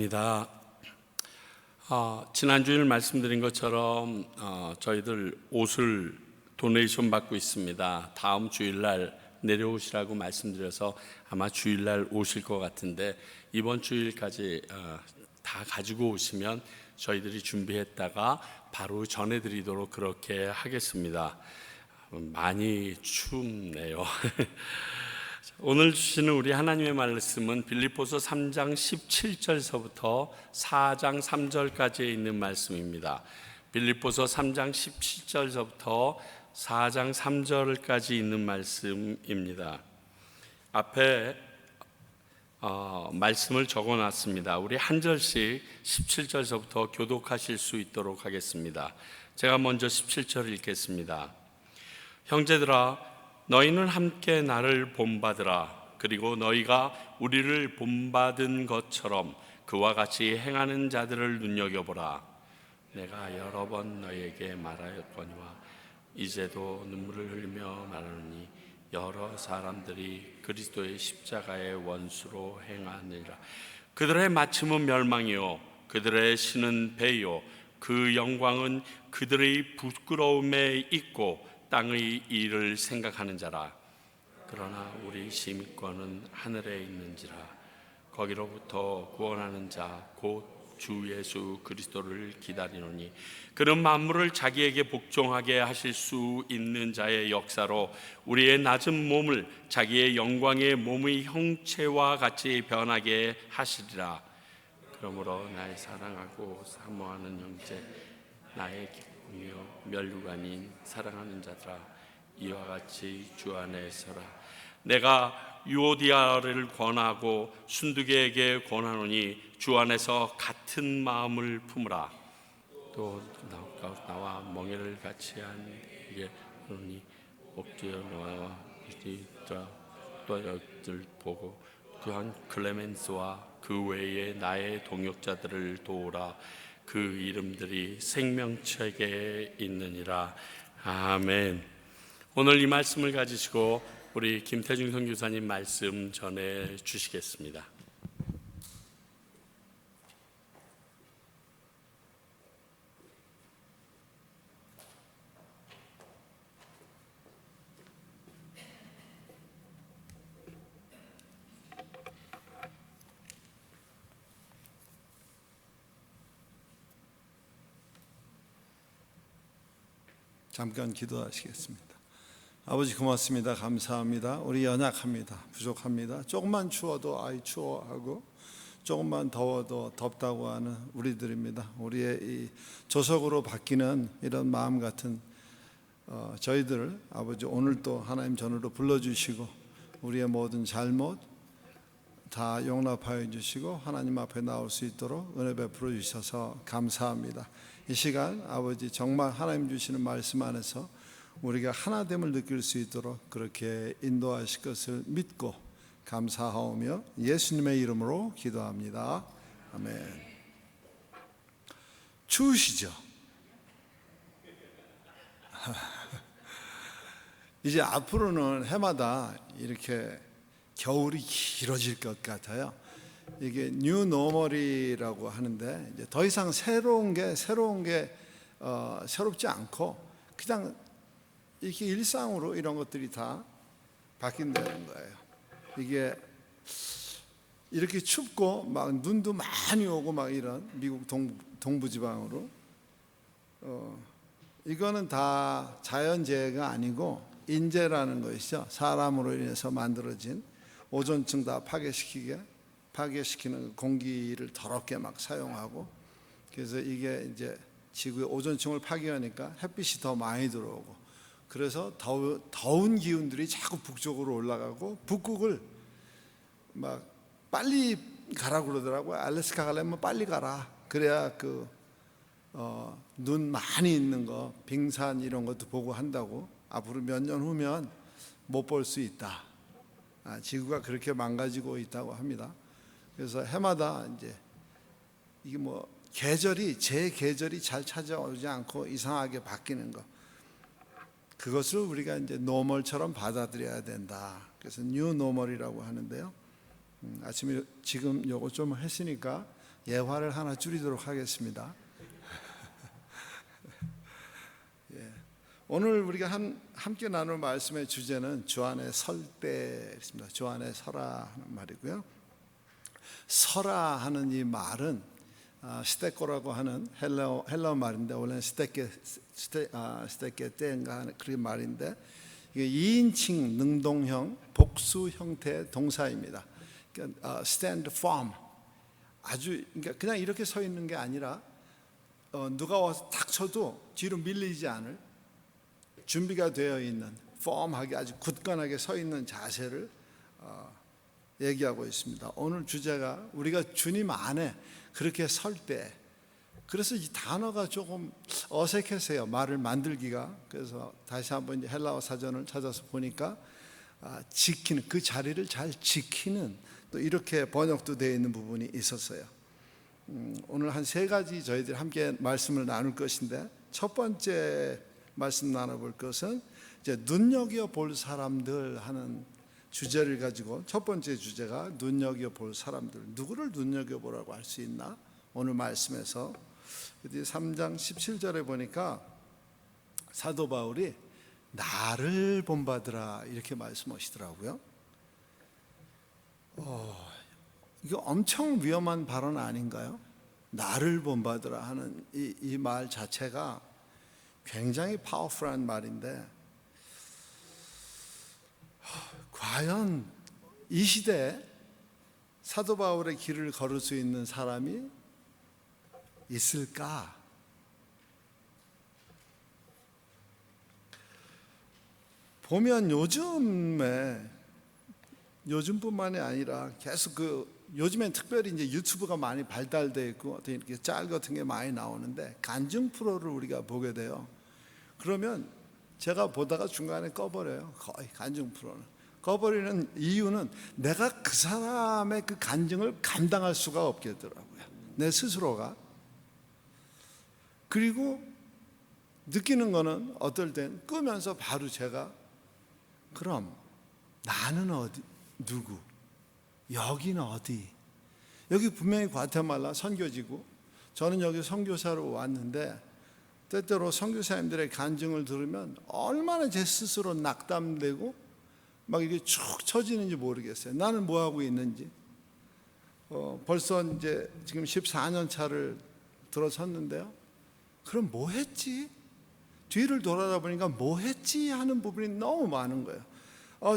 입니다. 지난 주일 말씀드린 것처럼 저희들 옷을 도네이션 받고 있습니다. 다음 주일날 내려오시라고 말씀드려서 아마 주일날 오실 것 같은데 이번 주일까지 다 가지고 오시면 저희들이 준비했다가 바로 전해드리도록 그렇게 하겠습니다. 많이 춥네요. 오늘 주시는 우리 하나님의 말씀은 빌립보서 3장 17절서부터 4장 3절까지에 있는 말씀입니다. 빌립보서 3장 17절서부터 4장 3절까지 있는 말씀입니다. 앞에 말씀을 적어놨습니다. 우리 한 절씩 17절서부터 교독하실 수 있도록 하겠습니다. 제가 먼저 17절을 읽겠습니다. 형제들아, 너희는 함께 나를 본받으라. 그리고 너희가 우리를 본받은 것처럼 그와 같이 행하는 자들을 눈여겨보라. 내가 여러 번 너희에게 말하였거니와 이제도 눈물을 흘리며 말하노니 여러 사람들이 그리스도의 십자가의 원수로 행하느니라. 그들의 마침은 멸망이요 그들의 신은 배요 그 영광은 그들의 부끄러움에 있고 땅의 일을 생각하는 자라. 그러나 우리 시민권은 하늘에 있는지라. 거기로부터 구원하는 자 곧 주 예수 그리스도를 기다리노니 그는 만물을 자기에게 복종하게 하실 수 있는 자의 역사로 우리의 낮은 몸을 자기의 영광의 몸의 형체와 같이 변하게 하시리라. 그러므로 나의 사랑하고 사모하는 형제, 나의 기쁨이요 멸류가 아닌 사랑하는 자들아, 이와 같이 주 안에 서라. 내가 유오디아를 권하고 순두개에게 권하노니 주 안에서 같은 마음을 품으라. 또 나와 멍에를 같이 한 이게 그러니 옥주여 너와 또들 보고 또한 클레멘스와 그 외에 나의 동역자들을 도우라. 그 이름들이 생명책에 있느니라. 아멘. 오늘 이 말씀을 가지시고 우리 김태중 선교사님 말씀 전해 주시겠습니다. 잠깐 기도하시겠습니다. 아버지 고맙습니다. 감사합니다. 우리 연약합니다. 부족합니다. 조금만 추워도 아이 추워하고 조금만 더워도 덥다고 하는 우리들입니다. 우리의 이 조석으로 바뀌는 이런 마음 같은 저희들을 아버지 오늘 또 하나님 전으로 불러주시고 우리의 모든 잘못 다 용납하여 주시고 하나님 앞에 나올 수 있도록 은혜 베풀어 주셔서 감사합니다. 이 시간 아버지 정말 하나님 주시는 말씀 안에서 우리가 하나됨을 느낄 수 있도록 그렇게 인도하실 것을 믿고 감사하오며 예수님의 이름으로 기도합니다. 아멘. 추우시죠? 이제 앞으로는 해마다 이렇게 겨울이 길어질 것 같아요. 이게 뉴 노멀이라고 하는데 이제 더 이상 새로운 게 새롭지 않고 그냥 이렇게 일상으로 이런 것들이 다 바뀐다는 거예요. 이게 이렇게 춥고 막 눈도 많이 오고 막 이런 미국 동부지방으로 이거는 다 자연재해가 아니고 인재라는 것이죠. 사람으로 인해서 만들어진 오존층 다 파괴시키는 공기를 더럽게 막 사용하고 그래서 이게 이제 지구의 오존층을 파괴하니까 햇빛이 더 많이 들어오고 그래서 더운 기운들이 자꾸 북쪽으로 올라가고 북극을 막 빨리 가라 그러더라고요. 알래스카 가려면 빨리 가라. 그래야 눈 많이 있는 거 빙산 이런 것도 보고 한다고. 앞으로 몇 년 후면 못 볼 수 있다. 지구가 그렇게 망가지고 있다고 합니다. 그래서 해마다 이제 이게 뭐 제 계절이 잘 찾아오지 않고 이상하게 바뀌는 거. 그것을 우리가 이제 노멀처럼 받아들여야 된다. 그래서 뉴 노멀이라고 하는데요. 아침에 지금 요거 좀 했으니까 예화를 하나 줄이도록 하겠습니다. 오늘 우리가 함께 나눌 말씀의 주제는 주 안에 설 때입니다. 주 안에 서라 하는 말이고요. 서라 하는 이 말은 스테코라고 하는 헬라어 말인데, 원래는 스테케 때인가 하는 그런 말인데, 이게 2인칭 능동형 복수 형태의 동사입니다. 그러니까 stand firm, 아주 그러니까 그냥 이렇게 서 있는 게 아니라 누가 와서 탁 쳐도 뒤로 밀리지 않을 준비가 되어 있는, 펌하게 아주 굳건하게 서 있는 자세를 얘기하고 있습니다. 오늘 주제가 우리가 주님 안에 그렇게 설 때, 그래서 이 단어가 조금 어색해서요, 말을 만들기가. 그래서 다시 한번 이제 헬라어 사전을 찾아서 보니까 지키는, 그 자리를 잘 지키는, 또 이렇게 번역도 되어 있는 부분이 있었어요. 오늘 한 세 가지 저희들이 함께 말씀을 나눌 것인데, 첫 번째 말씀 나눠볼 것은 이제 눈여겨볼 사람들 하는 주제를 가지고, 첫 번째 주제가 눈여겨볼 사람들, 누구를 눈여겨보라고 할 수 있나? 오늘 말씀에서 3장 17절에 보니까 사도 바울이 나를 본받으라 이렇게 말씀하시더라고요. 이거 엄청 위험한 발언 아닌가요? 나를 본받으라 하는 이 말 자체가 굉장히 파워풀한 말인데, 과연 이 시대에 사도 바울의 길을 걸을 수 있는 사람이 있을까? 보면 요즘뿐만이 아니라 계속 요즘엔 특별히 이제 유튜브가 많이 발달되어 있고 어떤 이렇게 짤 같은 게 많이 나오는데, 간증 프로를 우리가 보게 돼요. 그러면 제가 보다가 중간에 꺼버려요. 거의 간증 프로는 꺼버리는 이유는 내가 그 사람의 그 간증을 감당할 수가 없겠더라고요, 내 스스로가. 그리고 느끼는 거는 어떨 땐 끄면서 바로 제가, 그럼 나는 어디, 누구, 여기는 어디? 여기 분명히 과테말라 선교지고, 저는 여기 선교사로 왔는데, 때때로 선교사님들의 간증을 들으면 얼마나 제 스스로 낙담되고 막 이게 축 처지는지 모르겠어요. 나는 뭐 하고 있는지. 벌써 이제 지금 14년 차를 들어섰는데요. 그럼 뭐 했지? 뒤를 돌아보니까 뭐 했지 하는 부분이 너무 많은 거예요.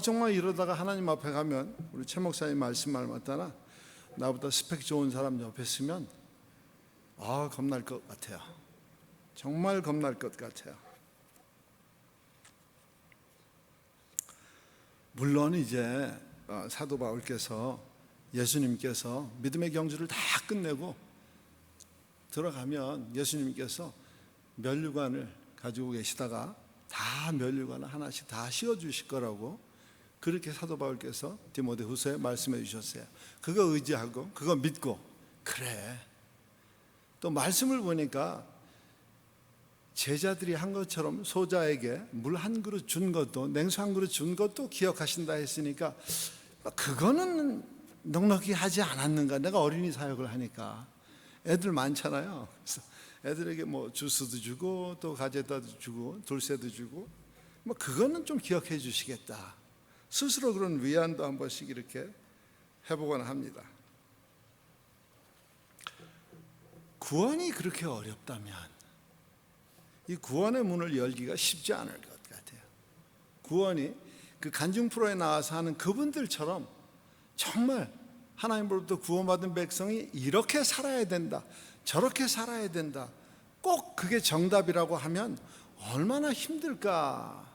정말 이러다가 하나님 앞에 가면, 우리 최 목사님 말씀 맞다나 나보다 스펙 좋은 사람 옆에 있으면 겁날 것 같아요. 정말 겁날 것 같아요. 물론 이제 사도 바울께서, 예수님께서 믿음의 경주를 다 끝내고 들어가면 예수님께서 면류관을 가지고 계시다가 다 면류관을 하나씩 다 씌워주실 거라고, 그렇게 사도 바울께서 디모데후서에 말씀해 주셨어요. 그거 의지하고 그거 믿고, 그래. 또 말씀을 보니까 제자들이 한 것처럼 소자에게 물 한 그릇 준 것도, 냉수 한 그릇 준 것도 기억하신다 했으니까, 그거는 넉넉히 하지 않았는가. 내가 어린이 사역을 하니까 애들 많잖아요. 그래서 애들에게 뭐 주스도 주고 또 가재다도 주고 돌쇠도 주고, 그거는 좀 기억해 주시겠다. 스스로 그런 위안도 한 번씩 이렇게 해보곤 합니다. 구원이 그렇게 어렵다면 이 구원의 문을 열기가 쉽지 않을 것 같아요. 구원이 그 간증 프로에 나와서 하는 그분들처럼 정말 하나님으로부터 구원받은 백성이 이렇게 살아야 된다, 저렇게 살아야 된다, 꼭 그게 정답이라고 하면 얼마나 힘들까.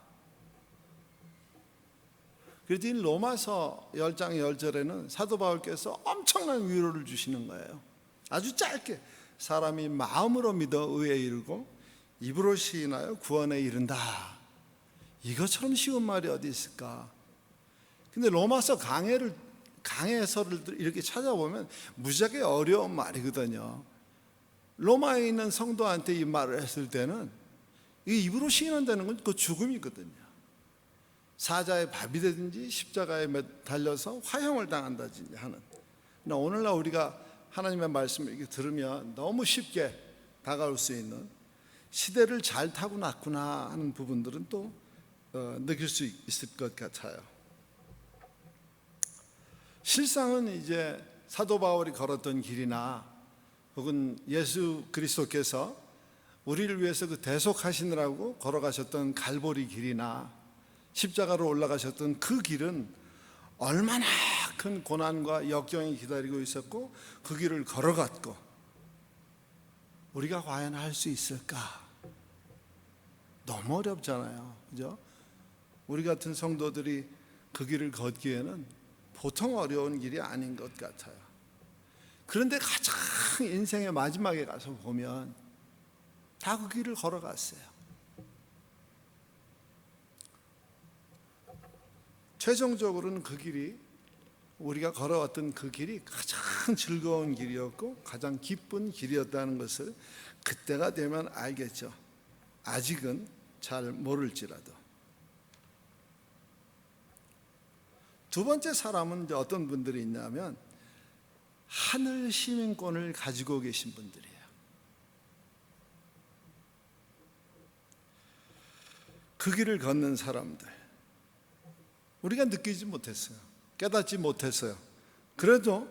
그래도 이 로마서 10장 10절에는 사도 바울께서 엄청난 위로를 주시는 거예요. 아주 짧게, 사람이 마음으로 믿어 의에 이르고 입으로 시인하여 구원에 이른다. 이것처럼 쉬운 말이 어디 있을까? 근데 로마서 강해서를 이렇게 찾아보면 무지하게 어려운 말이거든요. 로마에 있는 성도한테 이 말을 했을 때는 이 입으로 시인한다는 건 그 죽음이거든요. 사자의 밥이 되든지 십자가에 달려서 화형을 당한다든지 하는. 오늘날 우리가 하나님의 말씀을 이렇게 들으면 너무 쉽게 다가올 수 있는, 시대를 잘 타고났구나 하는 부분들은 또 느낄 수 있을 것 같아요. 실상은 이제 사도 바울이 걸었던 길이나 혹은 예수 그리스도께서 우리를 위해서 그 대속하시느라고 걸어가셨던 갈보리 길이나 십자가로 올라가셨던 그 길은 얼마나 큰 고난과 역경이 기다리고 있었고, 그 길을 걸어갔고, 우리가 과연 할 수 있을까? 너무 어렵잖아요, 그죠? 우리 같은 성도들이 그 길을 걷기에는 보통 어려운 길이 아닌 것 같아요. 그런데 가장 인생의 마지막에 가서 보면 다 그 길을 걸어갔어요. 최종적으로는 그 길이, 우리가 걸어왔던 그 길이 가장 즐거운 길이었고 가장 기쁜 길이었다는 것을 그때가 되면 알겠죠. 아직은 잘 모를지라도. 두 번째 사람은 이제 어떤 분들이 있냐면 하늘 시민권을 가지고 계신 분들이에요. 그 길을 걷는 사람들, 우리가 느끼지 못했어요. 깨닫지 못했어요. 그래도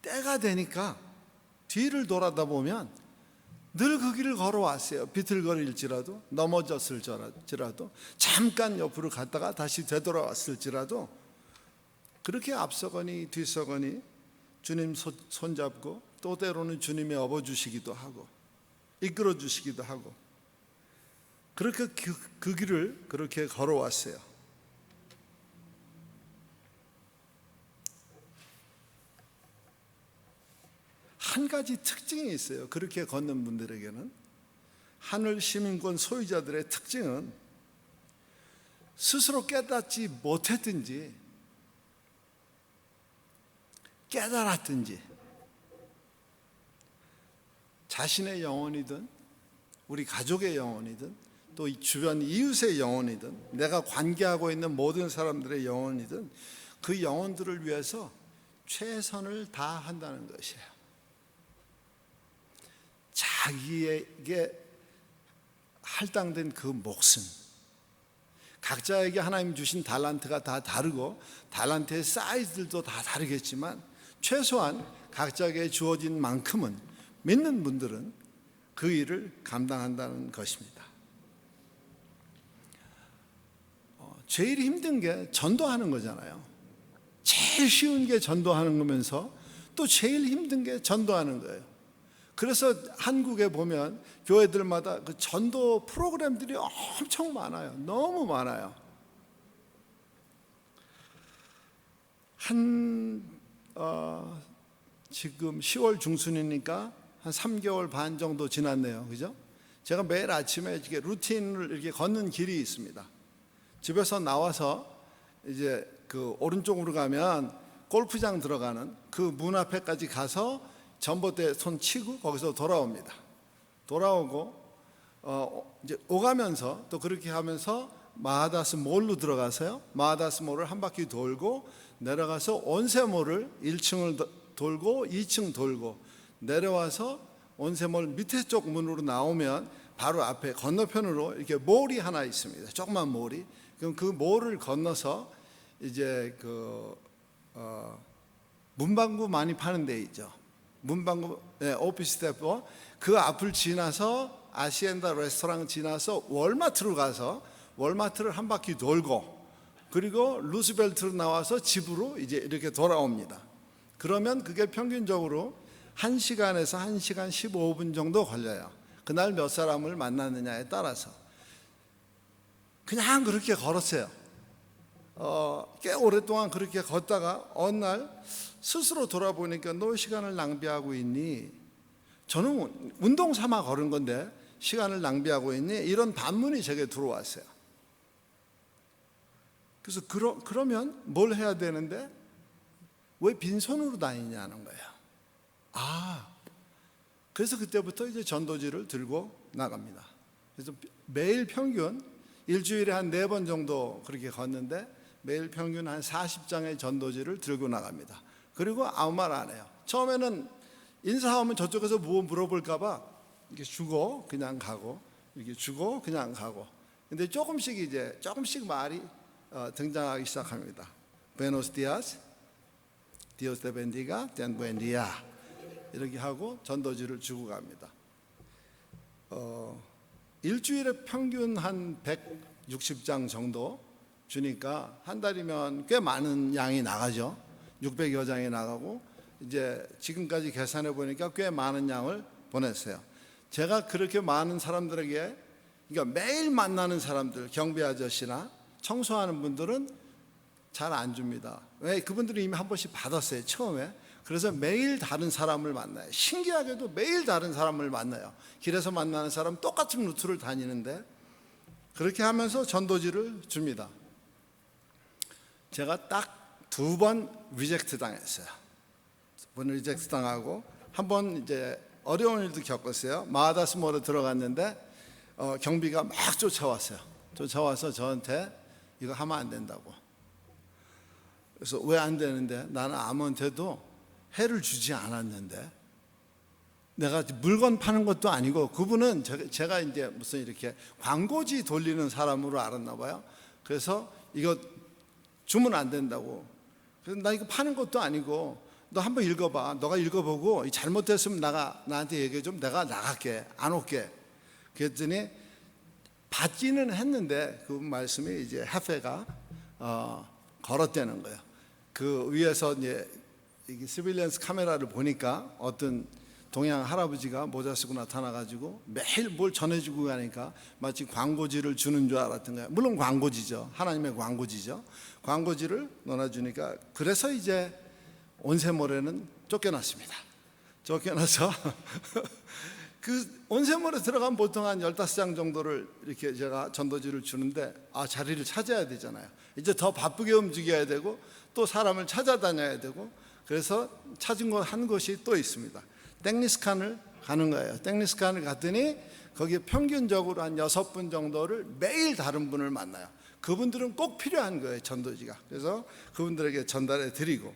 때가 되니까 뒤를 돌아다 보면 늘 그 길을 걸어왔어요. 비틀거릴지라도, 넘어졌을지라도, 잠깐 옆으로 갔다가 다시 되돌아왔을지라도, 그렇게 앞서거니 뒤서거니 주님 손잡고, 또 때로는 주님이 업어주시기도 하고 이끌어 주시기도 하고, 그렇게 그 길을 그렇게 걸어왔어요. 한 가지 특징이 있어요. 그렇게 걷는 분들에게는, 하늘 시민권 소유자들의 특징은 스스로 깨닫지 못했든지 깨달았든지 자신의 영혼이든 우리 가족의 영혼이든 또 주변 이웃의 영혼이든 내가 관계하고 있는 모든 사람들의 영혼이든 그 영혼들을 위해서 최선을 다한다는 것이에요. 자기에게 할당된 그 목숨, 각자에게 하나님 주신 달란트가 다 다르고 달란트의 사이즈들도 다 다르겠지만 최소한 각자에게 주어진 만큼은 믿는 분들은 그 일을 감당한다는 것입니다. 제일 힘든 게 전도하는 거잖아요. 제일 쉬운 게 전도하는 거면서 또 제일 힘든 게 전도하는 거예요. 그래서 한국에 보면 교회들마다 그 전도 프로그램들이 엄청 많아요. 너무 많아요. 지금 10월 중순이니까 한 3개월 반 정도 지났네요. 그죠? 제가 매일 아침에 이렇게 루틴을 이렇게 걷는 길이 있습니다. 집에서 나와서 이제 그 오른쪽으로 가면 골프장 들어가는 그 문 앞에까지 가서 전봇대 손 치고 거기서 돌아옵니다. 돌아오고 이제 오가면서 또 그렇게 하면서 마하다스 몰로 들어가서요. 마하다스 몰을 한 바퀴 돌고 내려가서 온세몰을 1층을 돌고 2층 돌고 내려와서 온세몰 밑에 쪽 문으로 나오면 바로 앞에 건너편으로 이렇게 몰이 하나 있습니다. 조그만 몰이. 그럼 그 몰을 건너서 이제 문방구 많이 파는 데 있죠. 문방구, 오피스 데포, 그 앞을 지나서 아시엔다 레스토랑 지나서 월마트로 가서 월마트를 한 바퀴 돌고 그리고 루스벨트로 나와서 집으로 이제 이렇게 돌아옵니다. 그러면 그게 평균적으로 1시간에서 1시간 15분 정도 걸려요. 그날 몇 사람을 만났느냐에 따라서. 그냥 그렇게 걸었어요. 꽤 오랫동안 그렇게 걷다가 어느 날 스스로 돌아보니까 너 시간을 낭비하고 있니? 저는 운동 삼아 걸은 건데 시간을 낭비하고 있니? 이런 반문이 제게 들어왔어요. 그래서 그러면 뭘 해야 되는데 왜 빈손으로 다니냐는 거예요. 그래서 그때부터 이제 전도지를 들고 나갑니다. 그래서 매일 평균 일주일에 한 4번 정도 그렇게 걷는데 매일 평균 한 40장의 전도지를 들고 나갑니다. 그리고 아무 말 안 해요. 처음에는 인사하면 저쪽에서 뭐 물어볼까봐 이렇게 주고 그냥 가고, 이렇게 주고 그냥 가고. 근데 조금씩 말이 등장하기 시작합니다. Buenos días, Dios te bendiga, ten buen día. 이렇게 하고 전도지를 주고 갑니다. 일주일에 평균 한 160장 정도 주니까 한 달이면 꽤 많은 양이 나가죠. 600여 장이 나가고, 이제 지금까지 계산해 보니까 꽤 많은 양을 보냈어요. 제가 그렇게 많은 사람들에게, 그러니까 매일 만나는 사람들, 경비 아저씨나 청소하는 분들은 잘 안 줍니다. 왜? 그분들은 이미 한 번씩 받았어요, 처음에. 그래서 매일 다른 사람을 만나요. 신기하게도 매일 다른 사람을 만나요. 길에서 만나는 사람 똑같은 루트를 다니는데, 그렇게 하면서 전도지를 줍니다. 제가 딱 2번 리젝트 당했어요. 2번 리젝트 당하고, 한 번 이제 어려운 일도 겪었어요. 마하다스몰에 들어갔는데 경비가 막 쫓아왔어요. 쫓아와서 저한테 이거 하면 안 된다고. 그래서 왜 안 되는데? 나는 아무한테도 해를 주지 않았는데, 내가 물건 파는 것도 아니고, 그분은 제가 이제 무슨 이렇게 광고지 돌리는 사람으로 알았나 봐요. 그래서 이거 주면 안 된다고. 그래서 나 이거 파는 것도 아니고, 너 한번 읽어봐. 너가 읽어보고 잘못됐으면 나한테 얘기해 좀, 내가 나갈게, 안 올게. 그랬더니 받기는 했는데 그 말씀이 이제 헤페가 걸었대는 거예요. 그 위에서 이제 이게 스빌리언스 카메라를 보니까 어떤 동양 할아버지가 모자 쓰고 나타나가지고 매일 뭘 전해주고 가니까 마치 광고지를 주는 줄 알았던 거예요. 물론 광고지죠. 하나님의 광고지죠. 광고지를 넣어주니까, 그래서 이제 온세몰에는 쫓겨났습니다. 쫓겨나서 그 온세몰에 들어가면 보통 한 15장 정도를 이렇게 제가 전도지를 주는데, 자리를 찾아야 되잖아요. 이제 더 바쁘게 움직여야 되고, 또 사람을 찾아다녀야 되고, 그래서 찾은 곳 한 곳이 또 있습니다. 땡리스칸을 가는 거예요. 땡리스칸을 갔더니 거기에 평균적으로 한 6분 정도를 매일 다른 분을 만나요. 그분들은 꼭 필요한 거예요, 전도지가. 그래서 그분들에게 전달해 드리고,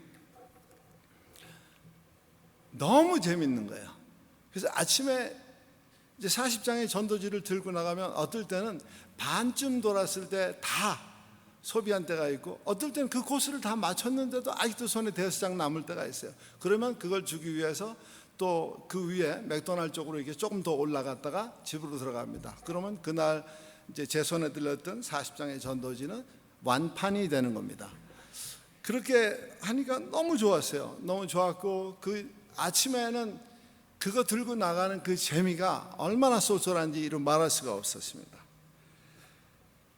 너무 재밌는 거예요. 그래서 아침에 이제 40장의 전도지를 들고 나가면 어떨 때는 반쯤 돌았을 때 다 소비한 때가 있고, 어떨 때는 그 코스를 다 마쳤는데도 아직도 손에 5장 남을 때가 있어요. 그러면 그걸 주기 위해서 또 그 위에 맥도날드 쪽으로 이렇게 조금 더 올라갔다가 집으로 들어갑니다. 그러면 그날 이제 제 손에 들렸던 40장의 전도지는 완판이 되는 겁니다. 그렇게 하니까 너무 좋았어요. 너무 좋았고, 그 아침에는 그거 들고 나가는 그 재미가 얼마나 쏠쏠한지 이루 말할 수가 없었습니다.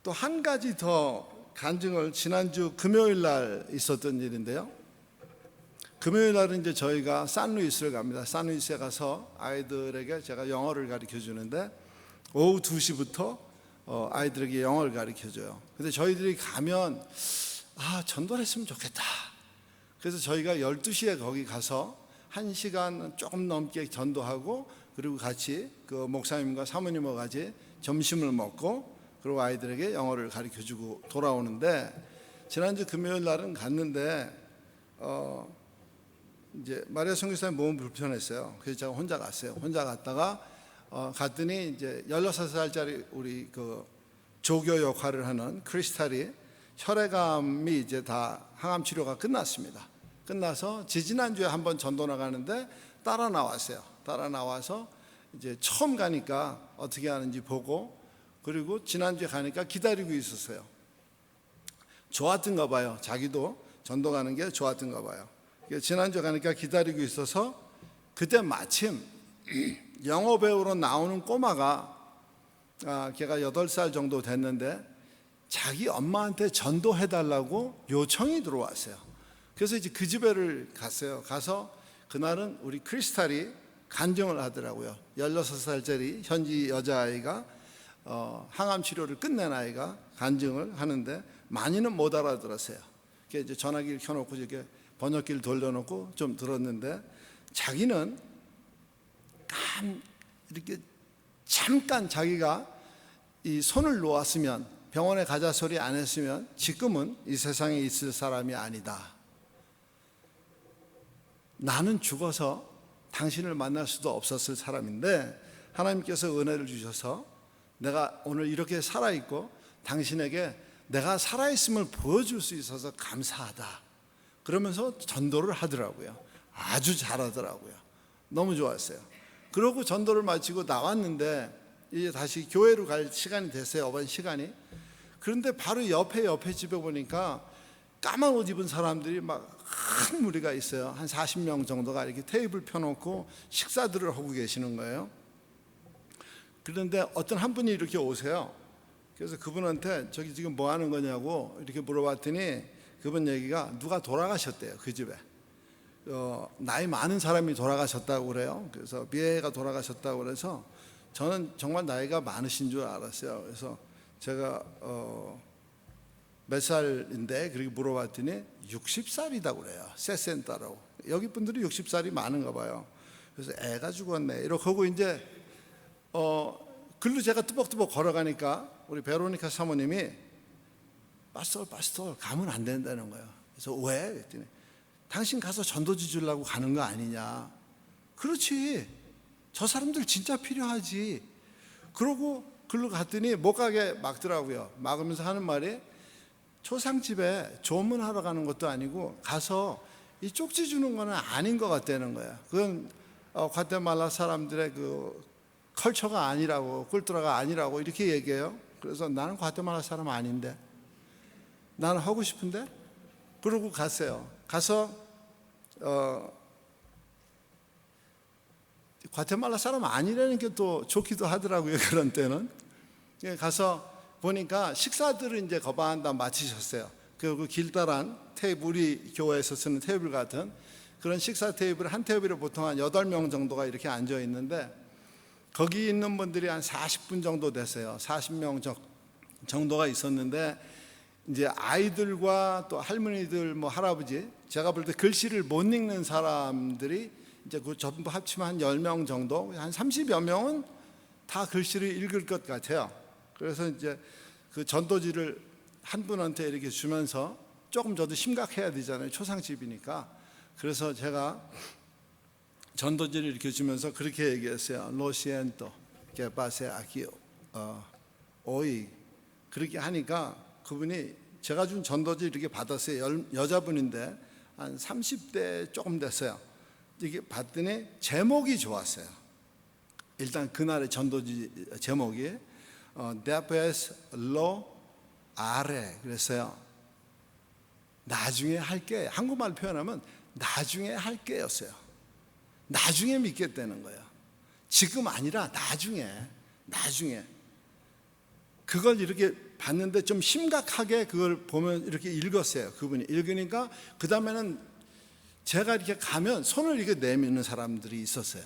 또 한 가지 더 간증을, 지난주 금요일 날 있었던 일인데요. 금요일 날은 이제 저희가 산루이스를 갑니다. 산루이스에 가서 아이들에게 제가 영어를 가르쳐 주는데, 오후 2시부터 아이들에게 영어를 가르쳐 줘요. 근데 저희들이 가면 전도를 했으면 좋겠다. 그래서 저희가 12시에 거기 가서 1시간 조금 넘게 전도하고, 그리고 같이 그 목사님과 사모님과 같이 점심을 먹고, 그리고 아이들에게 영어를 가르쳐주고 돌아오는데, 지난주 금요일 날은 갔는데 이제 마리아 선교사님 몸은 불편했어요. 그래서 제가 혼자 갔어요. 혼자 갔다가 갔더니 이제 16살짜리 우리 그 조교 역할을 하는 크리스탈이 혈액암이 이제 다 항암 치료가 끝났습니다. 끝나서 지지난주에 한번 전도 나가는데 따라 나왔어요. 따라 나와서 이제 처음 가니까 어떻게 하는지 보고, 그리고 지난주에 가니까 기다리고 있었어요. 좋았던가 봐요. 자기도 전도 가는 게 좋았던가 봐요. 지난주에 가니까 기다리고 있어서, 그때 마침 영어 배우로 나오는 꼬마가 걔가 8살 정도 됐는데 자기 엄마한테 전도해달라고 요청이 들어왔어요. 그래서 이제 그 집에를 갔어요. 가서 그날은 우리 크리스탈이 간증을 하더라고요. 16살짜리 현지 여자아이가 항암 치료를 끝낸 아이가 간증을 하는데 많이는 못 알아들었어요. 이제 전화기를 켜놓고 이렇게 번역기를 돌려놓고 좀 들었는데, 자기는 이렇게 잠깐 자기가 이 손을 놓았으면, 병원에 가자 소리 안 했으면 지금은 이 세상에 있을 사람이 아니다. 나는 죽어서 당신을 만날 수도 없었을 사람인데 하나님께서 은혜를 주셔서 내가 오늘 이렇게 살아있고 당신에게 내가 살아있음을 보여줄 수 있어서 감사하다. 그러면서 전도를 하더라고요. 아주 잘하더라고요. 너무 좋았어요. 그러고 전도를 마치고 나왔는데 이제 다시 교회로 갈 시간이 됐어요. 어반 시간이. 그런데 바로 옆에 집에 보니까 까만 옷 입은 사람들이 막 큰 무리가 있어요. 한 40명 정도가 이렇게 테이블 펴놓고 식사들을 하고 계시는 거예요. 그런데 어떤 한 분이 이렇게 오세요. 그래서 그분한테 저기 지금 뭐 하는 거냐고 이렇게 물어봤더니 그분 얘기가 누가 돌아가셨대요. 그 집에 나이 많은 사람이 돌아가셨다고 그래요. 그래서 미애가 돌아가셨다고 그래서 저는 정말 나이가 많으신 줄 알았어요. 그래서 제가 몇 살인데 그렇게 물어봤더니 60살이라고 그래요. 세센터라고. 여기 분들이 60살이 많은가 봐요. 그래서 애가 죽었네 이렇게 하고 이제 글로 제가 뚜벅뚜벅 걸어가니까 우리 베로니카 사모님이 파스tor 가면 안 된다는 거예요. 그래서 왜? 그랬더니 당신 가서 전도지 주려고 가는 거 아니냐. 그렇지. 저 사람들 진짜 필요하지. 그러고 글로 갔더니 못 가게 막더라고요. 막으면서 하는 말이 초상집에 조문하러 가는 것도 아니고 가서 이 쪽지 주는 거는 아닌 것 같다는 거예요. 그건 과테말라 사람들의 그 컬처가 아니라고, 꿀뚜라가 아니라고 이렇게 얘기해요. 그래서 나는 과테말라 사람 아닌데 나는 하고 싶은데 그러고 갔어요. 가서 과테말라 사람 아니라는 게 또 좋기도 하더라고요. 그런 때는 가서 보니까 식사들을 이제 거반다 마치셨어요. 그 길다란 테이블, 우리 교회에서 쓰는 테이블 같은 그런 식사 테이블 한 테이블에 보통 한 8명 정도가 이렇게 앉아 있는데 거기 있는 분들이 한 40분 정도 됐어요. 40명 정도가 있었는데 이제 아이들과 또 할머니들 뭐 할아버지 제가 볼 때 글씨를 못 읽는 사람들이 이제 그 전부 합치면 한 10명 정도 한 30여 명은 다 글씨를 읽을 것 같아요. 그래서 이제 그 전도지를 한 분한테 이렇게 주면서 조금 저도 심각해야 되잖아요. 초상집이니까. 그래서 제가 전도지를 이렇게 주면서 그렇게 얘기했어요. 로시엔토 게파세 아키 오이 그렇게 하니까 그분이 제가 준 전도지 이렇게 받았어요. 여자분인데 한 30대 조금 됐어요. 이게 봤더니 제목이 좋았어요. 일단 그날의 전도지 제목이 Después lo haré 그랬어요. 나중에 할게. 한국말 표현하면 나중에 할게였어요. 나중에 믿겠다는 거예요. 지금 아니라 나중에. 그걸 이렇게 봤는데 좀 심각하게 그걸 보면 이렇게 읽었어요. 그분이 읽으니까 그 다음에는 제가 이렇게 가면 손을 이렇게 내미는 사람들이 있었어요.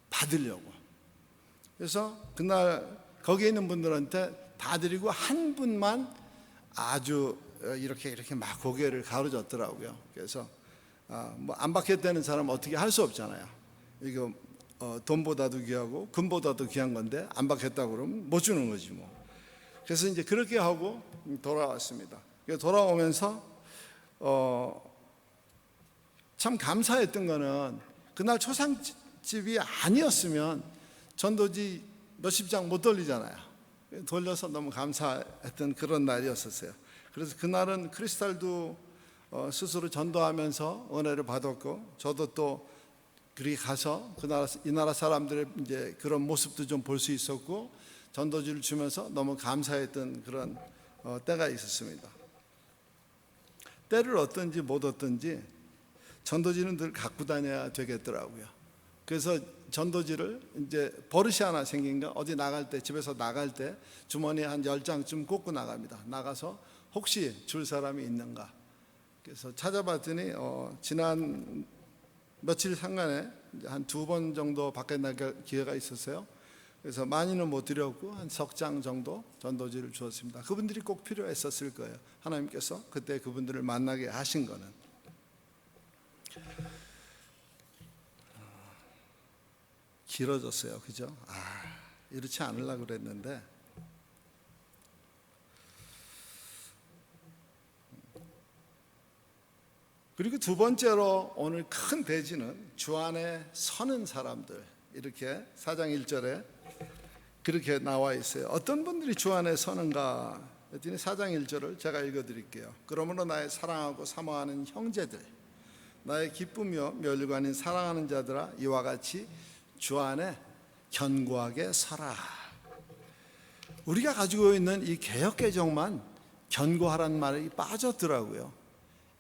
받으려고. 그래서 그날 거기에 있는 분들한테 다 드리고 한 분만 아주 이렇게 막 고개를 가로젓더라고요. 그래서 뭐 안 받겠다는 사람은 어떻게 할 수 없잖아요. 이거 돈보다도 귀하고 금보다도 귀한 건데 안 받겠다고 그러면 못 주는 거지 뭐. 그래서 이제 그렇게 하고 돌아왔습니다. 돌아오면서 참 감사했던 거는 그날 초상집이 아니었으면 전도지 몇십 장 못 돌리잖아요. 돌려서 너무 감사했던 그런 날이었었어요. 그래서 그날은 크리스탈도 스스로 전도하면서 은혜를 받았고 저도 또 그리 가서 이 나라 사람들의 이제 그런 모습도 좀 볼 수 있었고 전도지를 주면서 너무 감사했던 그런 때가 있었습니다. 때를 얻든지 못 얻든지 전도지는 늘 갖고 다녀야 되겠더라고요. 그래서 전도지를 이제 버릇이 하나 생긴가 어디 나갈 때 집에서 나갈 때 주머니에 한 10장쯤 꽂고 나갑니다. 나가서 혹시 줄 사람이 있는가. 그래서 찾아봤더니 지난 며칠 상간에 한 2번 정도 밖에 나갈 기회가 있었어요. 그래서 많이는 못 드렸고 한 석 장 정도 전도지를 주었습니다. 그분들이 꼭 필요했었을 거예요. 하나님께서 그때 그분들을 만나게 하신 거는. 길어졌어요. 그죠? 이렇지 않으려고 그랬는데 그리고 두 번째로 오늘 큰 대지는 주 안에 서는 사람들, 이렇게 4장 1절에 그렇게 나와 있어요. 어떤 분들이 주 안에 서는가 했더니 4장 1절을 제가 읽어드릴게요. 그러므로 나의 사랑하고 사모하는 형제들, 나의 기쁘며 멸류관인 사랑하는 자들아, 이와 같이 주 안에 견고하게 서라. 우리가 가지고 있는 이 개역개정만 견고하란 말이 빠졌더라고요.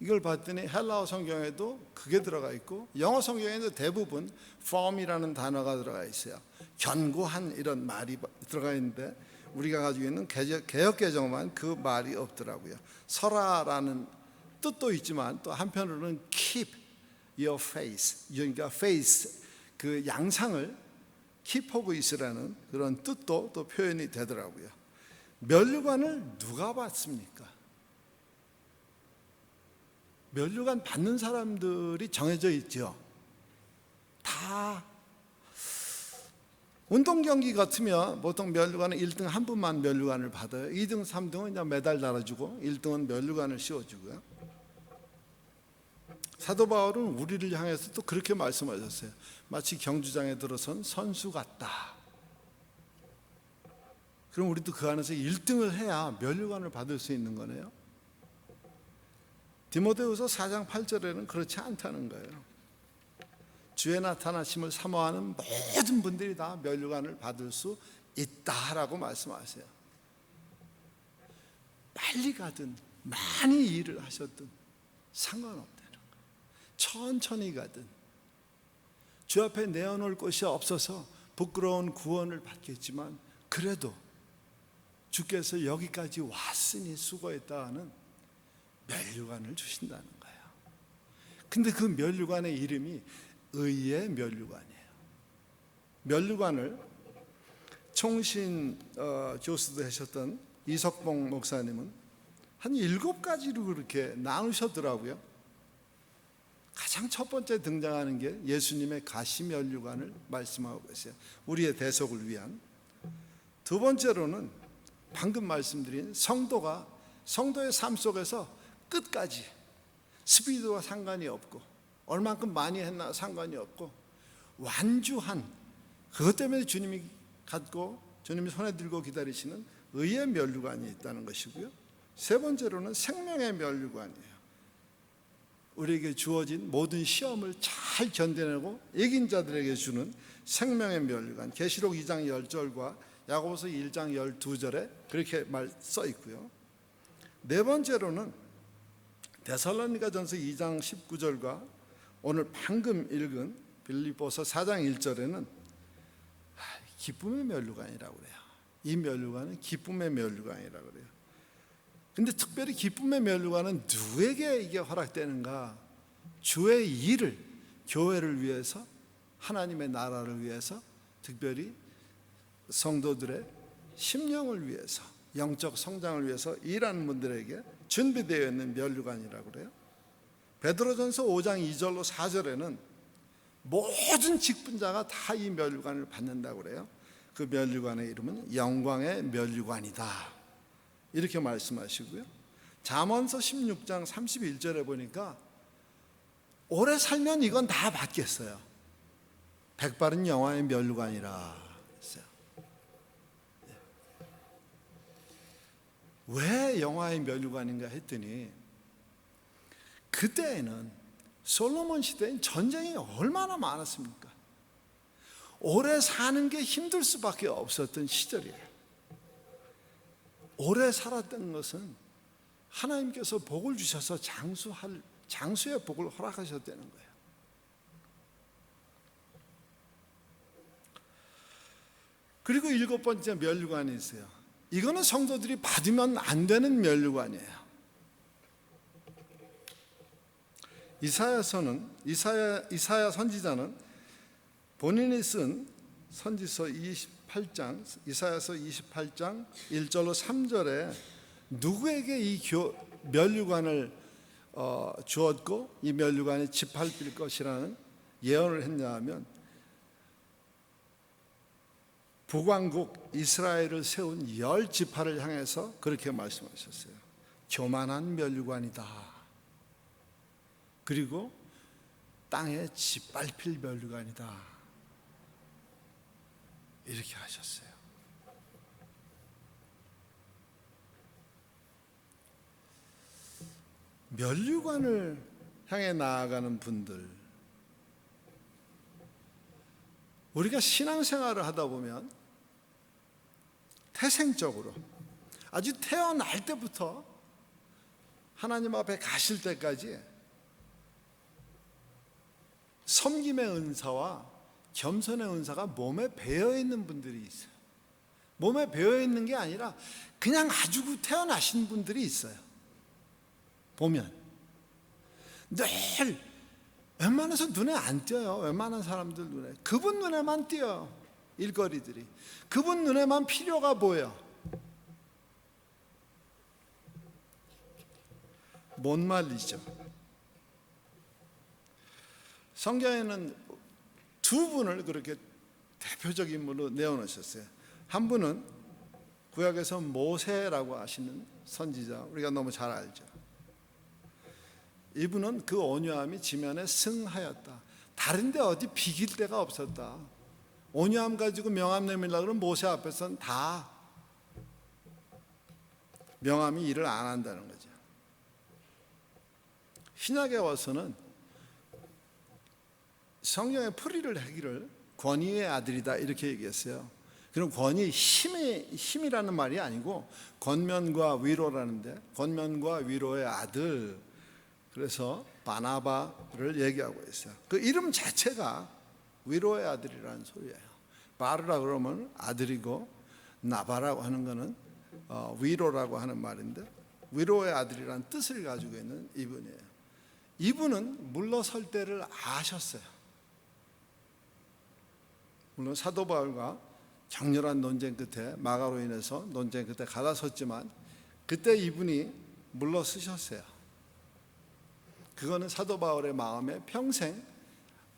이걸 봤더니 헬라어 성경에도 그게 들어가 있고 영어 성경에도 대부분 firm이라는 단어가 들어가 있어요. 견고한 이런 말이 들어가 있는데 우리가 가지고 있는 개역개정만 그 말이 없더라고요. 서라라는 뜻도 있지만 또 한편으로는 keep your face, 그러니까 face, 그 양상을 킵하고 있으라는 그런 뜻도 또 표현이 되더라고요. 면류관을 누가 받습니까? 면류관 받는 사람들이 정해져 있죠. 다 운동 경기 같으면 보통 면류관은 1등 한 분만 면류관을 받아요. 2등, 3등은 그냥 메달 달아주고 1등은 면류관을 씌워주고요. 사도 바울은 우리를 향해서 또 그렇게 말씀하셨어요. 마치 경주장에 들어선 선수 같다. 그럼 우리도 그 안에서 1등을 해야 면류관을 받을 수 있는 거네요. 디모데후서 4장 8절에는 그렇지 않다는 거예요. 주의 나타나심을 사모하는 모든 분들이 다 면류관을 받을 수 있다라고 말씀하세요. 빨리 가든 많이 일을 하셨든 상관없다는 거예요. 천천히 가든 주 앞에 내어놓을 것이 없어서 부끄러운 구원을 받겠지만 그래도 주께서 여기까지 왔으니 수고했다 하는 면류관을 주신다는 거예요. 근데 그 면류관의 이름이 의의 면류관이에요. 면류관을 총신 교수도 하셨던 이석봉 목사님은 한 7가지로 그렇게 나누셨더라고요. 가장 첫 번째 등장하는 게 예수님의 가시 면류관을 말씀하고 계세요. 우리의 대속을 위한. 두 번째로는 방금 말씀드린 성도의 삶 속에서 끝까지 스피드와 상관이 없고 얼만큼 많이 했나 상관이 없고 완주한, 그것 때문에 주님이 갖고 주님이 손에 들고 기다리시는 의의 면류관이 있다는 것이고요. 세 번째로는 생명의 면류관이에요. 우리에게 주어진 모든 시험을 잘 견뎌내고 이긴 자들에게 주는 생명의 면류관, 계시록 2장 10절과 야고보서 1장 12절에 그렇게 써 있고요. 네 번째로는 데살로니가전서 2장 19절과 오늘 방금 읽은 빌립보서 4장 1절에는 기쁨의 면류관이라고 그래요. 이 면류관은 기쁨의 면류관이라고 그래요. 근데 특별히 기쁨의 면류관은 누구에게 이게 허락되는가? 주의 일을, 교회를 위해서, 하나님의 나라를 위해서, 특별히 성도들의 심령을 위해서, 영적 성장을 위해서 일하는 분들에게 준비되어 있는 면류관이라고 그래요. 베드로전서 5장 2절로 4절에는 모든 직분자가 다 이 면류관을 받는다고 그래요. 그 면류관의 이름은 영광의 면류관이다, 이렇게 말씀하시고요. 잠언서 16장 31절에 보니까 오래 살면 이건 다 받겠어요. 백발은 영화의 면류관이라 했어요. 왜 영화의 면류관인가 했더니 그때에는 솔로몬 시대엔 전쟁이 얼마나 많았습니까? 오래 사는 게 힘들 수밖에 없었던 시절이에요. 오래 살았다는 것은 하나님께서 복을 주셔서 장수의 복을 허락하셨다는 거예요. 그리고 7번째 면류관이 있어요. 이거는 성도들이 받으면 안 되는 면류관이에요. 이사야 선지자는 본인이 쓴 선지서 28장, 이사야서 28장 1절로 3절에 누구에게 이 면류관을 주었고 이 면류관이 짓밟힐 것이라는 예언을 했냐 하면 북왕국 이스라엘을 세운 10지파를 향해서 그렇게 말씀하셨어요. 교만한 면류관이다. 그리고 땅에 짓밟힐 면류관이다, 이렇게 하셨어요. 면류관을 향해 나아가는 분들, 우리가 신앙생활을 하다 보면 태생적으로 아주 태어날 때부터 하나님 앞에 가실 때까지 섬김의 은사와 겸손의 은사가 몸에 배어 있는 분들이 있어요. 몸에 배어 있는 게 아니라 그냥 가지고 태어나신 분들이 있어요. 보면 늘 웬만해서 눈에 안 띄어요. 웬만한 사람들 눈에. 그분 눈에만 띄어요. 일거리들이. 그분 눈에만 필요가 보여. 못 말리죠. 성경에는 두 분을 그렇게 대표적 인물로 내어놓으셨어요. 한 분은 구약에서 모세라고 하시는 선지자, 우리가 너무 잘 알죠. 이분은 그 온유함이 지면에 승하였다. 다른데 어디 비길 데가 없었다. 온유함 가지고 명함 내밀려고 그러면 모세 앞에서는 다 명함이 일을 안 한다는 거죠. 신약에 와서는 성령의 풀이를 하기를 권위의 아들이다, 이렇게 얘기했어요. 그럼 권위, 힘이라는 말이 아니고 권면과 위로라는데, 권면과 위로의 아들, 그래서 바나바를 얘기하고 있어요. 그 이름 자체가 위로의 아들이라는 소리예요. 바르라 그러면 아들이고, 나바라고 하는 것은 위로라고 하는 말인데, 위로의 아들이라는 뜻을 가지고 있는 이분이에요. 이분은 물러설 때를 아셨어요. 물론 사도 바울과 격렬한 논쟁 끝에, 마가로 인해서 논쟁 끝에 갈라섰지만 그때 이분이 물러서셨어요. 그거는 사도 바울의 마음에 평생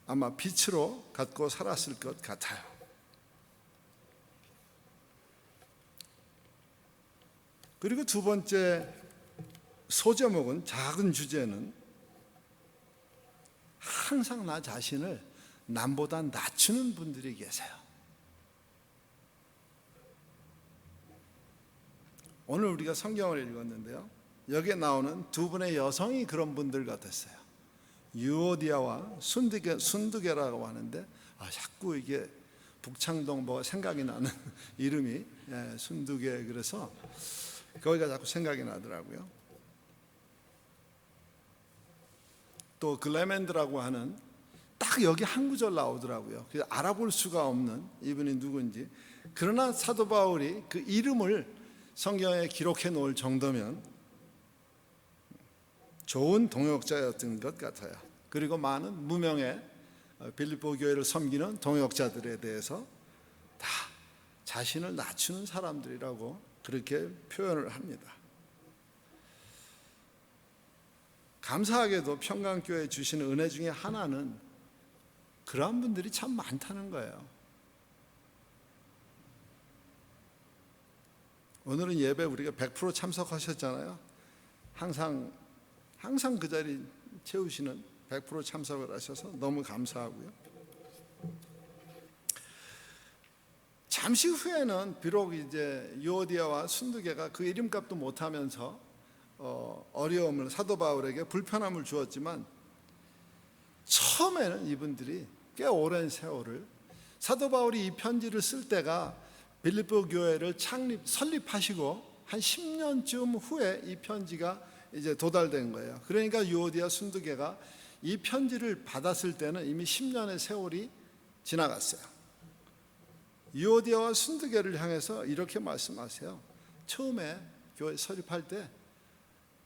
아마 빛으로 갖고 살았을 것 같아요. 그리고 두 번째 소제목은, 작은 주제는 항상 나 자신을 남보다 낮추는 분들이 계세요. 오늘 우리가 성경을 읽었는데요, 여기에 나오는 두 분의 여성이 그런 분들 같았어요. 유오디아와 순두계라고 하는데, 자꾸 이게 북창동 뭐 생각이 나는 이름이, 순두계, 그래서 거기가 자꾸 생각이 나더라고요. 또 글레멘드라고 하는, 딱 여기 한 구절 나오더라고요. 그래서 알아볼 수가 없는 이분이 누군지. 그러나 사도 바울이 그 이름을 성경에 기록해 놓을 정도면 좋은 동역자였던 것 같아요. 그리고 많은 무명의 빌립보 교회를 섬기는 동역자들에 대해서 다 자신을 낮추는 사람들이라고 그렇게 표현을 합니다. 감사하게도 평강교회 주시는 은혜 중에 하나는 그러한 분들이 참 많다는 거예요. 오늘은 예배 우리가 100% 참석하셨잖아요. 항상 그 자리 채우시는 100% 참석을 하셔서 너무 감사하고요. 잠시 후에는 비록 이제 유오디아와 순두계가 그 이름값도 못하면서 어려움을, 사도 바울에게 불편함을 주었지만, 처음에는 이분들이 꽤 오랜 세월을, 사도 바울이 이 편지를 쓸 때가 빌립보 교회를 설립하시고 한 10년쯤 후에 이 편지가 이제 도달된 거예요. 그러니까 유오디아 순두계가 이 편지를 받았을 때는 이미 10년의 세월이 지나갔어요. 유오디아와 순두계를 향해서 이렇게 말씀하세요. 처음에 교회 설립할 때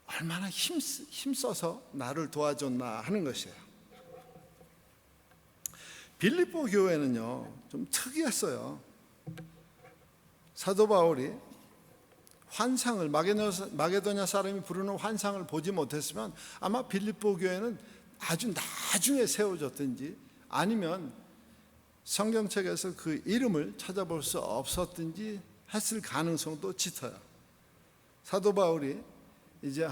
얼마나 힘써서 나를 도와줬나 하는 것이에요. 빌립보 교회는요, 좀 특이했어요. 사도 바울이 환상을, 마게도냐 사람이 부르는 환상을 보지 못했으면 아마 빌립보 교회는 아주 나중에 세워졌든지, 아니면 성경책에서 그 이름을 찾아볼 수 없었든지 했을 가능성도 짙어요. 사도 바울이 이제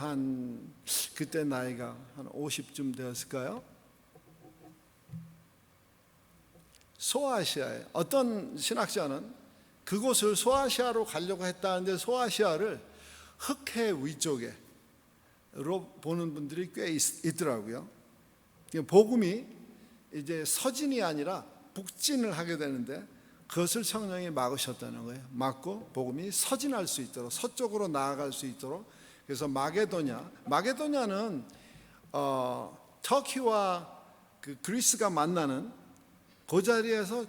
그때 나이가 한 50쯤 되었을까요? 소아시아에 어떤 신학자는 그곳을 소아시아로 가려고 했다는데 소아시아를 흑해 위쪽으로 보는 분들이 꽤 있더라고요. 복음이 이제 서진이 아니라 북진을 하게 되는데 그것을 성령이 막으셨다는 거예요. 막고 복음이 서진할 수 있도록, 서쪽으로 나아갈 수 있도록. 그래서 마게도냐는 터키와 그 그리스가 만나는 그 자리에서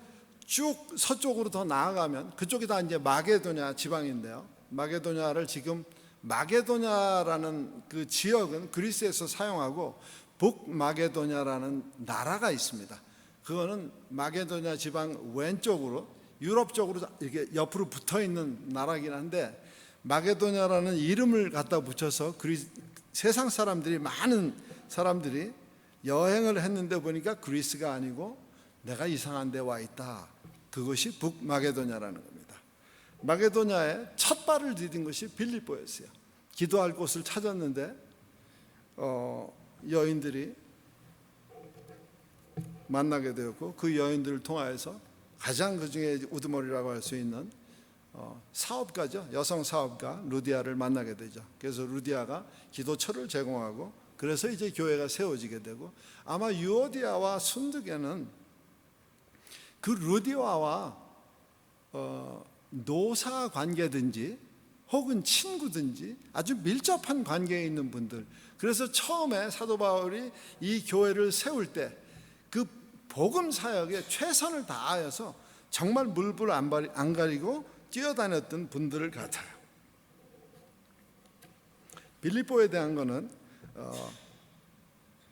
쭉 서쪽으로 더 나아가면 그쪽이 다 이제 마게도냐 지방인데요. 마게도냐를 지금 마게도냐라는 그 지역은 그리스에서 사용하고 북마게도냐라는 나라가 있습니다. 그거는 마게도냐 지방 왼쪽으로 유럽 쪽으로 이렇게 옆으로 붙어 있는 나라긴 한데 마게도냐라는 이름을 갖다 붙여서 세상 사람들이 많은 사람들이 여행을 했는데 보니까 그리스가 아니고 내가 이상한 데 와 있다. 그것이 북마게도냐라는 겁니다. 마게도냐에 첫 발을 디딘 것이 빌립보였어요. 기도할 곳을 찾았는데 여인들이 만나게 되었고 그 여인들을 통하여서 가장 그중에 우두머리라고 할 수 있는 사업가죠. 여성 사업가 루디아를 만나게 되죠. 그래서 루디아가 기도처를 제공하고 그래서 이제 교회가 세워지게 되고 아마 유오디아와 순득에는 그 루디아와 노사 관계든지 혹은 친구든지 아주 밀접한 관계에 있는 분들. 그래서 처음에 사도 바울이 이 교회를 세울 때 그 복음 사역에 최선을 다하여서 정말 물불 안 가리고 뛰어다녔던 분들을 같아요. 빌립보에 대한 거는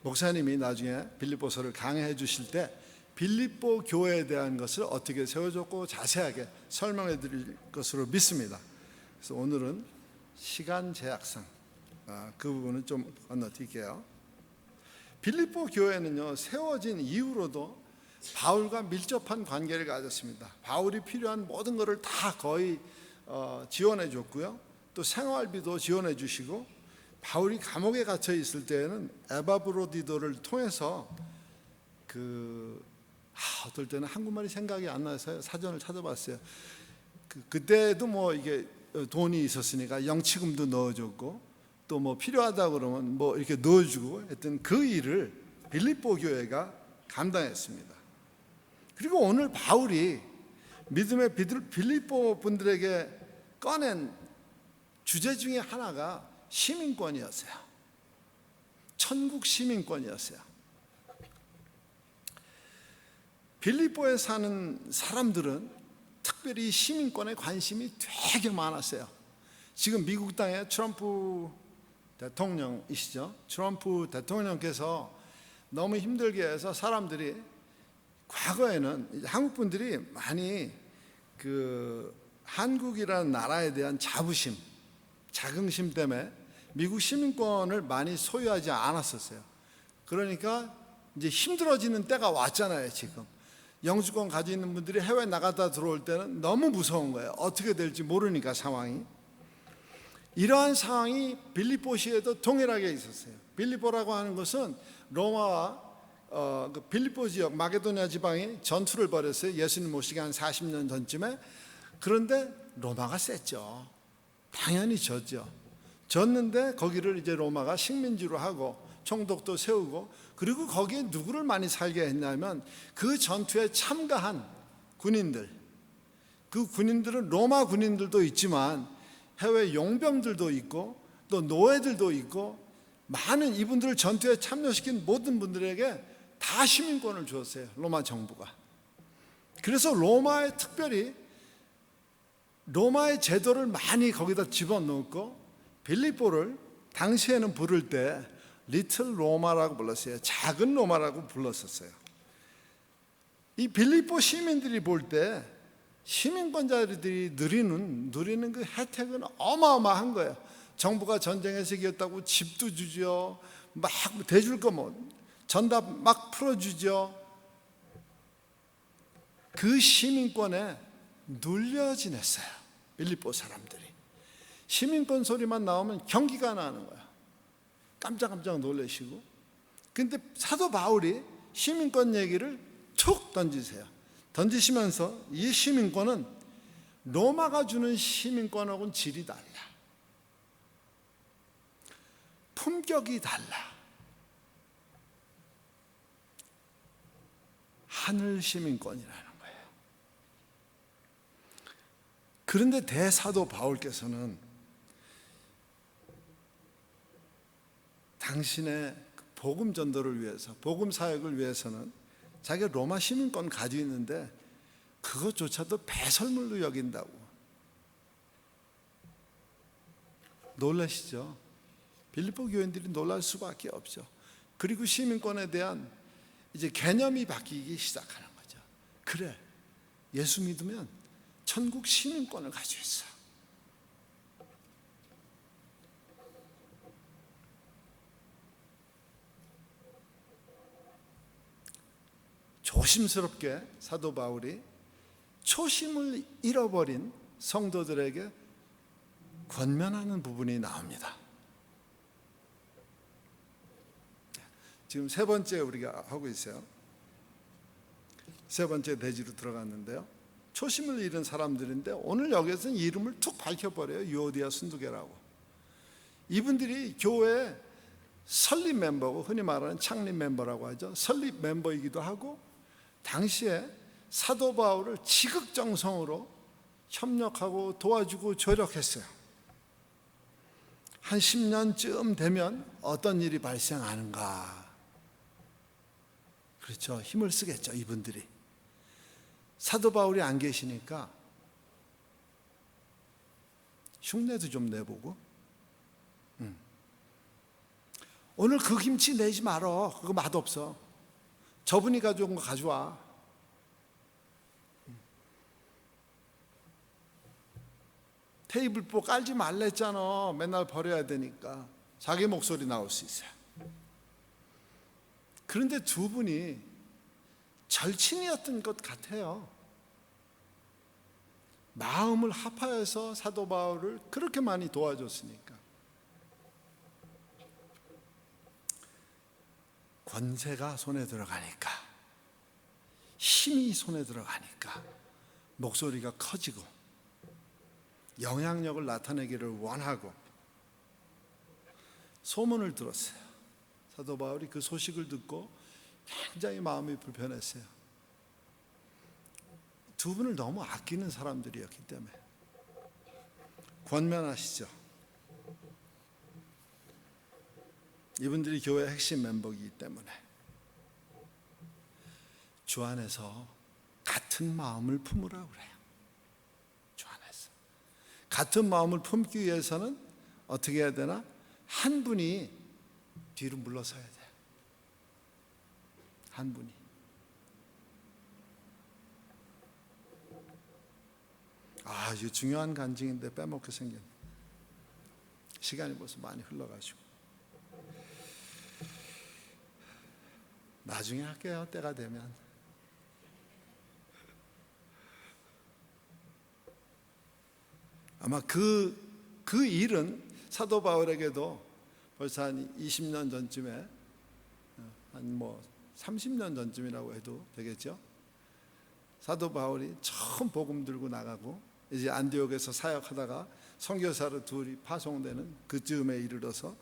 목사님이 나중에 빌립보서를 강해해 주실 때 빌립보 교회에 대한 것을 어떻게 세워줬고 자세하게 설명해 드릴 것으로 믿습니다. 그래서 오늘은 시간 제약상 그 부분은 좀 건너뛸게요. 빌립보 교회는요 세워진 이후로도 바울과 밀접한 관계를 가졌습니다. 바울이 필요한 모든 것을 다 거의 지원해 줬고요. 또 생활비도 지원해 주시고 바울이 감옥에 갇혀 있을 때에는 에바브로디도를 통해서 어떨 때는 한국말이 생각이 안 나서 사전을 찾아봤어요. 그때도 뭐 이게 돈이 있었으니까 영치금도 넣어줬고 또 뭐 필요하다 그러면 뭐 이렇게 넣어주고 했던 그 일을 빌립보 교회가 감당했습니다. 그리고 오늘 바울이 믿음의 빌립보 분들에게 꺼낸 주제 중에 하나가 시민권이었어요. 천국 시민권이었어요. 빌립보에 사는 사람들은 특별히 시민권에 관심이 되게 많았어요. 지금 미국 땅에 트럼프 대통령이시죠. 트럼프 대통령께서 너무 힘들게 해서 사람들이 과거에는 한국 분들이 많이 한국이라는 나라에 대한 자긍심 때문에 미국 시민권을 많이 소유하지 않았었어요. 그러니까 이제 힘들어지는 때가 왔잖아요. 지금 영주권 가지고 있는 분들이 해외 나갔다 들어올 때는 너무 무서운 거예요. 어떻게 될지 모르니까 상황이. 이러한 상황이 빌립보시에도 동일하게 있었어요. 빌립보라고 하는 것은 로마와 빌립보 지역 마게도냐 지방이 전투를 벌였어요. 예수님 오시기 한 40년 전쯤에. 그런데 로마가 셌죠. 당연히 졌죠. 졌는데 거기를 이제 로마가 식민지로 하고 총독도 세우고 그리고 거기에 누구를 많이 살게 했냐면 그 전투에 참가한 군인들. 그 군인들은 로마 군인들도 있지만 해외 용병들도 있고 또 노예들도 있고 많은 이분들을 전투에 참여시킨 모든 분들에게 다 시민권을 주었어요. 로마 정부가. 그래서 특별히 로마의 제도를 많이 거기다 집어넣고 빌립보를 당시에는 부를 때 리틀 로마라고 불렀어요. 작은 로마라고 불렀었어요. 이 빌립보 시민들이 볼 때 시민권자들이 누리는 그 혜택은 어마어마한 거예요. 정부가 전쟁에서 이겼다고 집도 주죠. 막 대줄 거 전답 막 풀어주죠. 그 시민권에 눌려 지냈어요. 빌립보 사람들이. 시민권 소리만 나오면 경기가 나는 거야. 깜짝깜짝 놀라시고, 근데 사도 바울이 시민권 얘기를 툭 던지시면서 이 시민권은 로마가 주는 시민권하고는 질이 달라, 품격이 달라. 하늘 시민권이라는 거예요. 그런데 대사도 바울께서는 당신의 복음 전도를 위해서, 복음 사역을 위해서는 자기가 로마 시민권 가지고 있는데 그것조차도 배설물로 여긴다고. 놀라시죠? 빌립보 교인들이 놀랄 수밖에 없죠. 그리고 시민권에 대한 이제 개념이 바뀌기 시작하는 거죠. 그래, 예수 믿으면 천국 시민권을 가지고 있어. 조심스럽게 사도 바울이 초심을 잃어버린 성도들에게 권면하는 부분이 나옵니다. 지금 세 번째 우리가 하고 있어요. 세 번째 대지로 들어갔는데요, 초심을 잃은 사람들인데 오늘 여기서는 이름을 툭 밝혀버려요. 유오디아 순두계라고. 이분들이 교회 설립 멤버고, 흔히 말하는 창립 멤버라고 하죠. 설립 멤버이기도 하고, 당시에 사도 바울을 지극정성으로 협력하고 도와주고 조력했어요. 한 10년쯤 되면 어떤 일이 발생하는가? 그렇죠, 힘을 쓰겠죠. 이분들이 사도 바울이 안 계시니까 흉내도 좀 내보고, 오늘 그 김치 내지 말어, 그거 맛없어, 저분이 가져온 거 가져와. 테이블보 깔지 말랬잖아, 맨날 버려야 되니까. 자기 목소리 나올 수 있어요. 그런데 두 분이 절친이었던 것 같아요. 마음을 합하여서 사도 바울을 그렇게 많이 도와줬으니까. 권세가 손에 들어가니까, 힘이 손에 들어가니까 목소리가 커지고 영향력을 나타내기를 원하고 소문을 들었어요. 사도 바울이 그 소식을 듣고 굉장히 마음이 불편했어요. 두 분을 너무 아끼는 사람들이었기 때문에. 권면하시죠. 이분들이 교회 핵심 멤버이기 때문에 주 안에서 같은 마음을 품으라고 그래요. 주 안에서 같은 마음을 품기 위해서는 어떻게 해야 되나? 한 분이 뒤로 물러서야 돼요. 한 분이. 이거 중요한 간증인데 빼먹게 생겼네. 시간이 벌써 많이 흘러가지고. 나중에 할게요, 때가 되면. 아마 그 일은 사도 바울에게도 벌써 한 20년 전쯤에, 한 30년 전쯤이라고 해도 되겠죠. 사도 바울이 처음 복음 들고 나가고 이제 안디옥에서 사역하다가 선교사로 둘이 파송되는 그쯤에 이르러서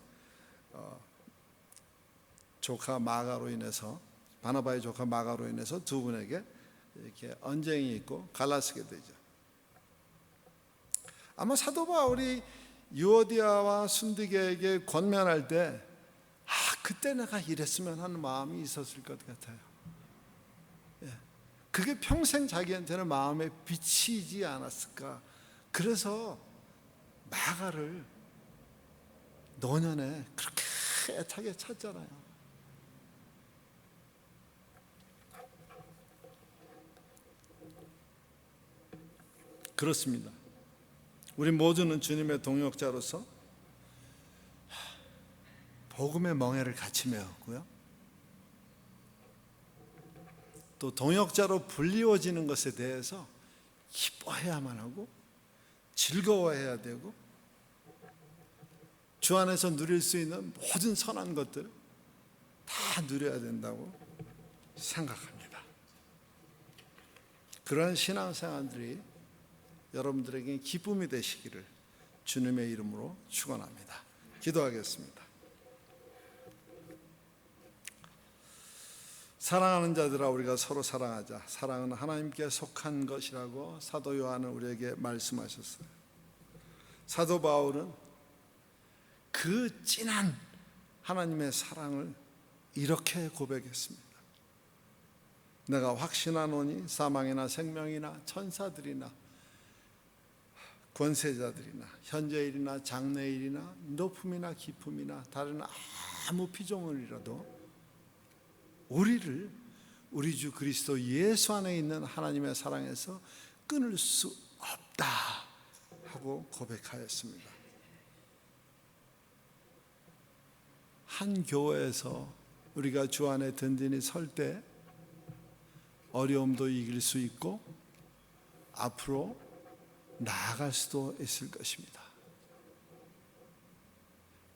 조카 마가로 인해서, 바나바의 조카 마가로 인해서 두 분에게 이렇게 언쟁이 있고 갈라서게 되죠. 아마 사도 바울이 유오디아와 순디게에게 권면할 때 그때 내가 이랬으면 하는 마음이 있었을 것 같아요. 그게 평생 자기한테는 마음에 비치지 않았을까. 그래서 마가를 노년에 그렇게 애타게 찾잖아요. 그렇습니다. 우리 모두는 주님의 동역자로서 복음의 멍에를 같이 메웠고요, 또 동역자로 불리워지는 것에 대해서 기뻐해야만 하고 즐거워해야 되고 주 안에서 누릴 수 있는 모든 선한 것들 다 누려야 된다고 생각합니다. 그러한 신앙생활들이 여러분들에게 기쁨이 되시기를 주님의 이름으로 축원합니다. 기도하겠습니다. 사랑하는 자들아, 우리가 서로 사랑하자. 사랑은 하나님께 속한 것이라고 사도 요한은 우리에게 말씀하셨어요. 사도 바울은 그 진한 하나님의 사랑을 이렇게 고백했습니다. 내가 확신하노니 사망이나 생명이나 천사들이나 권세자들이나 현재일이나 장래일이나 높음이나 깊음이나 다른 아무 피조물이라도 우리를 우리 주 그리스도 예수 안에 있는 하나님의 사랑에서 끊을 수 없다 하고 고백하였습니다. 한 교회에서 우리가 주 안에 든든히 설 때 어려움도 이길 수 있고 앞으로 나아갈 수도 있을 것입니다.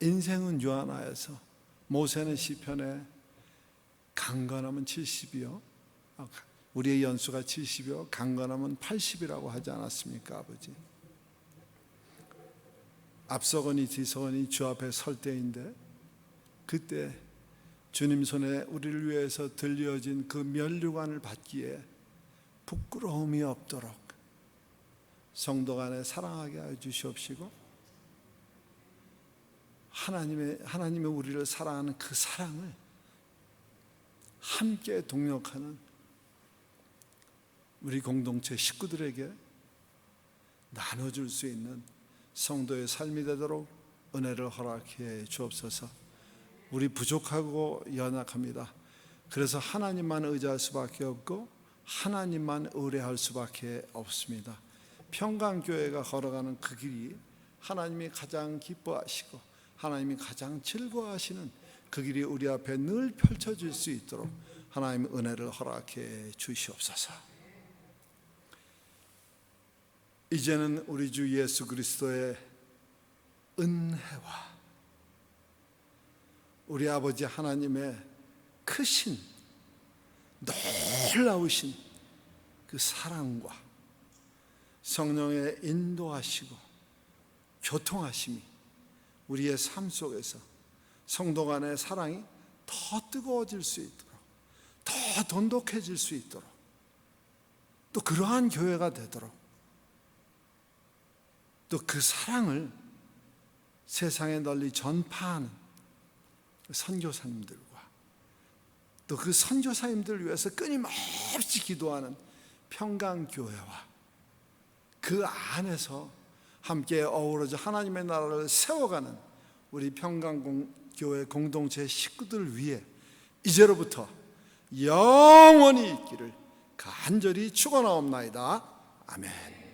인생은 유한하여서 모세는 시편에 강건하면 70이요, 우리의 연수가 70이요 강건하면 80이라고 하지 않았습니까? 아버지, 앞서거니 뒤서거니 주 앞에 설 때인데 그때 주님 손에 우리를 위해서 들려진 그 면류관을 받기에 부끄러움이 없도록 성도 간에 사랑하게 하여 주시옵시고, 하나님의 우리를 사랑하는 그 사랑을 함께 동역하는 우리 공동체 식구들에게 나눠줄 수 있는 성도의 삶이 되도록 은혜를 허락해 주옵소서. 우리 부족하고 연약합니다. 그래서 하나님만 의지할 수밖에 없고 하나님만 의뢰할 수밖에 없습니다. 평강교회가 걸어가는 그 길이 하나님이 가장 기뻐하시고 하나님이 가장 즐거워하시는 그 길이 우리 앞에 늘 펼쳐질 수 있도록 하나님의 은혜를 허락해 주시옵소서. 이제는 우리 주 예수 그리스도의 은혜와 우리 아버지 하나님의 크신 놀라우신 그 사랑과 성령의 인도하시고 교통하심이 우리의 삶 속에서 성도 간의 사랑이 더 뜨거워질 수 있도록, 더 돈독해질 수 있도록, 또 그러한 교회가 되도록, 또 그 사랑을 세상에 널리 전파하는 선교사님들과 또 그 선교사님들을 위해서 끊임없이 기도하는 평강교회와 그 안에서 함께 어우러져 하나님의 나라를 세워가는 우리 평강교회 공동체 식구들 위해 이제로부터 영원히 있기를 간절히 축원하옵나이다. 아멘.